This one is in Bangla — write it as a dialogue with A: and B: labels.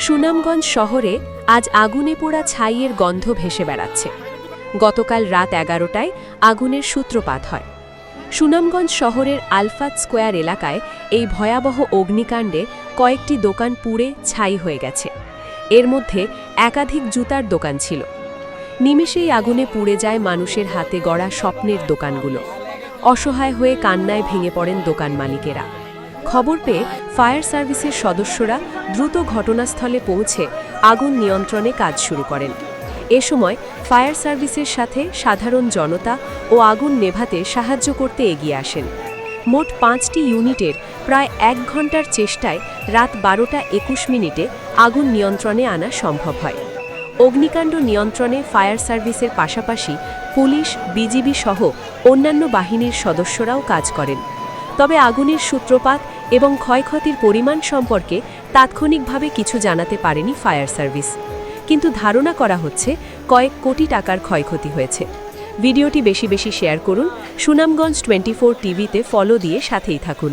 A: সুনামগঞ্জ শহরে আজ আগুনে পোড়া ছাইয়ের গন্ধ ভেসে বেড়াচ্ছে। গতকাল রাত 11টায় আগুনের সূত্রপাত হয়। সুনামগঞ্জ শহরের আলফাত স্কোয়ার এলাকায় এই ভয়াবহ অগ্নিকাণ্ডে কয়েকটি দোকান পুড়ে ছাই হয়ে গেছে। এর মধ্যে একাধিক জুতার দোকান ছিল। নিমেষেই আগুনে পুড়ে যায় মানুষের হাতে গড়া স্বপ্নের দোকানগুলো। অসহায় হয়ে কান্নায় ভেঙে পড়েন দোকান মালিকেরা। খবর পেয়ে ফায়ার সার্ভিসের সদস্যরা দ্রুত ঘটনাস্থলে পৌঁছে আগুন নিয়ন্ত্রণে কাজ শুরু করেন। এ সময় ফায়ার সার্ভিসের সাথে সাধারণ জনতা ও আগুন নেভাতে সাহায্য করতে এগিয়ে আসেন। মোট 5টি ইউনিটের প্রায় 1 ঘণ্টার চেষ্টায় রাত 12:21 আগুন নিয়ন্ত্রণে আনা সম্ভব হয়। অগ্নিকাণ্ড নিয়ন্ত্রণে ফায়ার সার্ভিসের পাশাপাশি পুলিশ, বিজিবি সহ অন্যান্য বাহিনীর সদস্যরাও কাজ করেন। তবে আগুনের সূত্রপাত এবং ক্ষয়ক্ষতির পরিমাণ সম্পর্কে তাৎক্ষণিকভাবে কিছু জানাতে পারেনি ফায়ার সার্ভিস, কিন্তু ধারণা করা হচ্ছে কয়েক কোটি টাকার ক্ষয়ক্ষতি হয়েছে। ভিডিওটি বেশি বেশি শেয়ার করুন। সুনামগঞ্জ 24 টিভিতে ফলো দিয়ে সাথেই থাকুন।